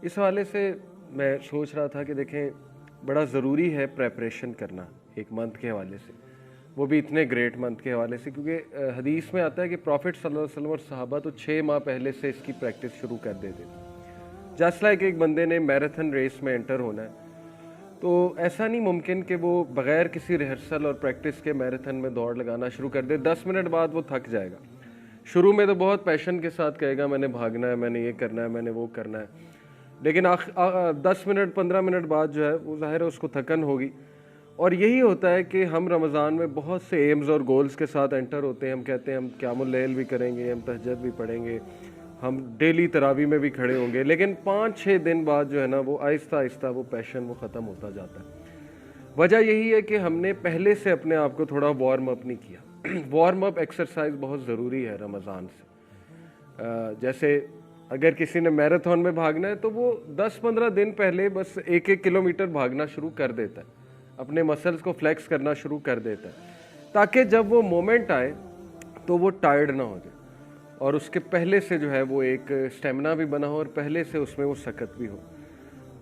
اس حوالے سے میں سوچ رہا تھا کہ دیکھیں بڑا ضروری ہے پریپریشن کرنا ایک منتھ کے حوالے سے، وہ بھی اتنے گریٹ منتھ کے حوالے سے، کیونکہ حدیث میں آتا ہے کہ پروفٹ صلی اللہ علیہ وسلم اور صحابہ تو 6 ماہ پہلے سے اس کی پریکٹس شروع کر دیتے تھے. جسٹ لائک ایک بندے نے میراتھن ریس میں انٹر ہونا ہے تو ایسا نہیں ممکن کہ وہ بغیر کسی ریہرسل اور پریکٹس کے میراتھن میں دوڑ لگانا شروع کر دے. 10 منٹ بعد وہ تھک جائے گا. شروع میں تو بہت پیشن کے ساتھ کہے گا میں نے بھاگنا ہے، میں نے یہ کرنا ہے، میں نے وہ کرنا ہے، لیکن 10 منٹ 15 منٹ بعد جو ہے وہ ظاہر ہے اس کو تھکن ہوگی. اور یہی ہوتا ہے کہ ہم رمضان میں بہت سے ایمز اور گولز کے ساتھ انٹر ہوتے ہیں. ہم کہتے ہیں ہم قیام اللیل بھی کریں گے، ہم تہجد بھی پڑھیں گے، ہم ڈیلی تراویح میں بھی کھڑے ہوں گے، لیکن 5-6 دن بعد جو ہے نا وہ آہستہ آہستہ وہ پیشن وہ ختم ہوتا جاتا ہے. وجہ یہی ہے کہ ہم نے پہلے سے اپنے آپ کو تھوڑا وارم اپ نہیں کیا. وارم اپ ایکسرسائز بہت ضروری ہے رمضان سے. جیسے اگر کسی نے میراتھن میں بھاگنا ہے تو وہ 10-15 دن پہلے بس 1-1 کلومیٹر بھاگنا شروع کر دیتا ہے، اپنے مسلز کو فلیکس کرنا شروع کر دیتا ہے، تاکہ جب وہ مومنٹ آئے تو وہ ٹائرڈ نہ ہو جائے اور اس کے پہلے سے جو ہے وہ ایک سٹیمنا بھی بنا ہو اور پہلے سے اس میں وہ سکت بھی ہو.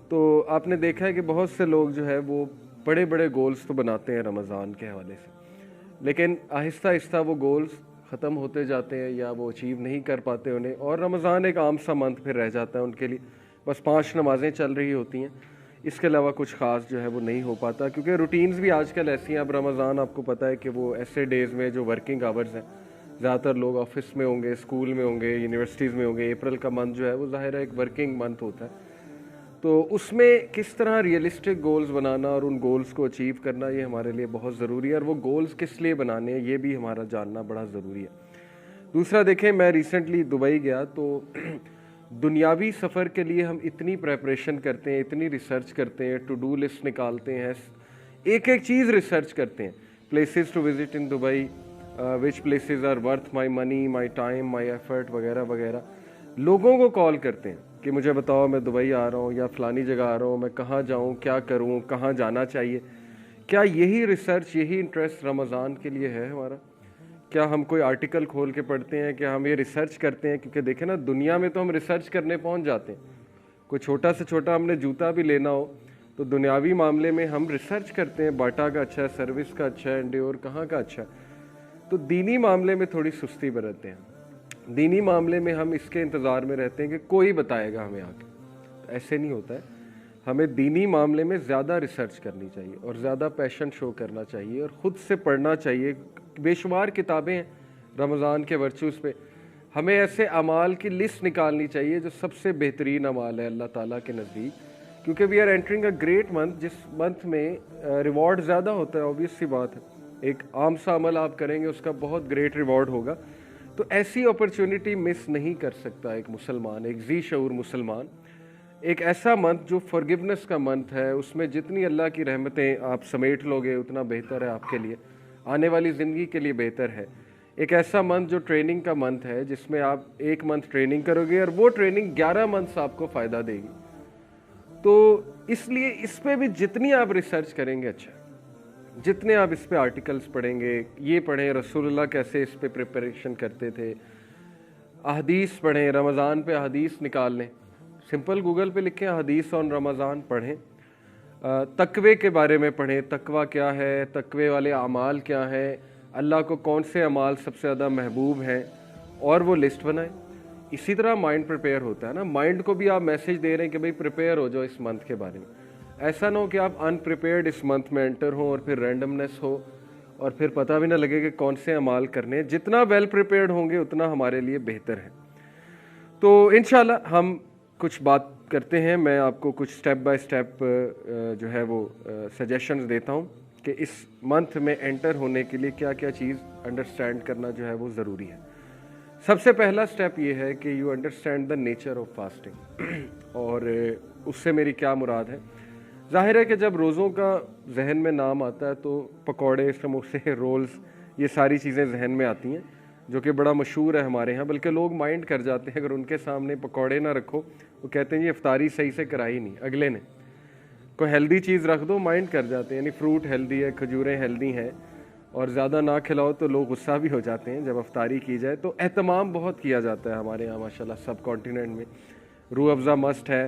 تو آپ نے دیکھا ہے کہ بہت سے لوگ جو ہے وہ بڑے بڑے گولز تو بناتے ہیں رمضان کے حوالے سے، لیکن آہستہ آہستہ وہ گولز ختم ہوتے جاتے ہیں یا وہ اچیو نہیں کر پاتے انہیں، اور رمضان ایک عام سا منتھ پھر رہ جاتا ہے ان کے لیے. بس 5 نمازیں چل رہی ہوتی ہیں، اس کے علاوہ کچھ خاص جو ہے وہ نہیں ہو پاتا، کیونکہ روٹینز بھی آج کل ایسی ہیں. اب رمضان آپ کو پتہ ہے کہ وہ ایسے ڈیز میں جو ورکنگ آورز ہیں، زیادہ تر لوگ آفس میں ہوں گے، اسکول میں ہوں گے، یونیورسٹیز میں ہوں گے. اپریل کا منتھ جو ہے وہ ظاہر ہے ایک ورکنگ منتھ ہوتا ہے، تو اس میں کس طرح ریئلسٹک گولز بنانا اور ان گولز کو اچیو کرنا یہ ہمارے لیے بہت ضروری ہے، اور وہ گولز کس لیے بنانے ہیں یہ بھی ہمارا جاننا بڑا ضروری ہے. دوسرا دیکھیں، میں ریسنٹلی دبئی گیا تو دنیاوی سفر کے لیے ہم اتنی پریپریشن کرتے ہیں، اتنی ریسرچ کرتے ہیں، ٹو ڈو لسٹ نکالتے ہیں، ایک ایک چیز ریسرچ کرتے ہیں. Places to visit in Dubai, which places are worth my money, my time, my effort وغیرہ وغیرہ. لوگوں کو کال کرتے ہیں کہ مجھے بتاؤ میں دبئی آ رہا ہوں یا فلانی جگہ آ رہا ہوں، میں کہاں جاؤں، کیا کروں، کہاں جانا چاہیے. کیا یہی ریسرچ، یہی انٹرسٹ رمضان کے لیے ہے ہمارا؟ کیا ہم کوئی آرٹیکل کھول کے پڑھتے ہیں؟ کیا ہم یہ ریسرچ کرتے ہیں؟ کیونکہ دیکھیں نا، دنیا میں تو ہم ریسرچ کرنے پہنچ جاتے ہیں. کوئی چھوٹا سے چھوٹا ہم نے جوتا بھی لینا ہو تو دنیاوی معاملے میں ہم ریسرچ کرتے ہیں، باٹا کا اچھا ہے، سروس کا اچھا ہے، انڈیور کہاں کا اچھا ہے. تو دینی معاملے میں تھوڑی سستی برتتے ہیں. دینی معاملے میں ہم اس کے انتظار میں رہتے ہیں کہ کوئی بتائے گا ہمیں آ کے. ایسے نہیں ہوتا ہے. ہمیں دینی معاملے میں زیادہ ریسرچ کرنی چاہیے اور زیادہ پیشن شو کرنا چاہیے اور خود سے پڑھنا چاہیے. بے شمار کتابیں ہیں رمضان کے ورچوز پہ. ہمیں ایسے اعمال کی لسٹ نکالنی چاہیے جو سب سے بہترین اعمال ہے اللہ تعالیٰ کے نزدیک، کیونکہ we are entering a great month, جس منتھ میں ریوارڈ زیادہ ہوتا ہے. اوبیس سی بات ہے، ایک عام سا عمل آپ کریں گے اس کا بہت گریٹ ریوارڈ ہوگا. تو ایسی اپرچونٹی مس نہیں کر سکتا ایک مسلمان، ایک ذی شعور مسلمان. ایک ایسا منتھ جو فارگیونیس کا منتھ ہے، اس میں جتنی اللہ کی رحمتیں آپ سمیٹ لو گے اتنا بہتر ہے آپ کے لیے، آنے والی زندگی کے لیے بہتر ہے. ایک ایسا منتھ جو ٹریننگ کا منتھ ہے، جس میں آپ 1 منتھ ٹریننگ کرو گے اور وہ ٹریننگ 11 منتھس آپ کو فائدہ دے گی. تو اس لیے اس پہ بھی جتنی آپ ریسرچ کریں گے اچھا ہے. جتنے آپ اس پہ آرٹیکلز پڑھیں گے، یہ پڑھیں رسول اللہ کیسے اس پہ پریپریشن کرتے تھے، احادیث پڑھیں، رمضان پہ احادیث نکال لیں، سمپل گوگل پہ لکھیں احادیث آن رمضان، پڑھیں. تقوی کے بارے میں پڑھیں، تقوی کیا ہے، تقوی والے اعمال کیا ہیں، اللہ کو کون سے اعمال سب سے زیادہ محبوب ہیں، اور وہ لسٹ بنائیں. اسی طرح مائنڈ پریپیئر ہوتا ہے نا. مائنڈ کو بھی آپ میسج دے رہے ہیں کہ بھئی پریپیئر ہو جاؤ اس منتھ کے بارے میں. ایسا نہ ہو کہ آپ ان پریپیئرڈ اس منتھ میں انٹر ہوں اور پھر رینڈمنس ہو اور پھر پتہ بھی نہ لگے کہ کون سے اعمال کرنے ہیں. جتنا ویل پریپیئرڈ ہوں گے اتنا ہمارے لیے بہتر ہے. تو انشاءاللہ ہم کچھ بات کرتے ہیں. میں آپ کو کچھ سٹیپ بائی سٹیپ جو ہے وہ سجیشنز دیتا ہوں کہ اس منتھ میں انٹر ہونے کے لیے کیا کیا چیز انڈرسٹینڈ کرنا جو ہے وہ ضروری ہے. سب سے پہلا سٹیپ یہ ہے کہ you understand the nature of fasting. اور اس سے میری کیا مراد ہے؟ ظاہر ہے کہ جب روزوں کا ذہن میں نام آتا ہے تو پکوڑے، سموسے، رولز، یہ ساری چیزیں ذہن میں آتی ہیں، جو کہ بڑا مشہور ہے ہمارے ہاں. بلکہ لوگ مائنڈ کر جاتے ہیں اگر ان کے سامنے پکوڑے نہ رکھو، وہ کہتے ہیں یہ افطاری صحیح سے کرائی نہیں اگلے نے. کوئی ہیلدی چیز رکھ دو، مائنڈ کر جاتے ہیں. یعنی فروٹ ہیلدی ہے، کھجوریں ہیلدی ہیں، اور زیادہ نہ کھلاؤ تو لوگ غصہ بھی ہو جاتے ہیں جب افطاری کی جائے. تو اہتمام بہت کیا جاتا ہے ہمارے یہاں ماشاءاللہ سب کانٹیننٹ میں. روح افزا مسٹ ہے،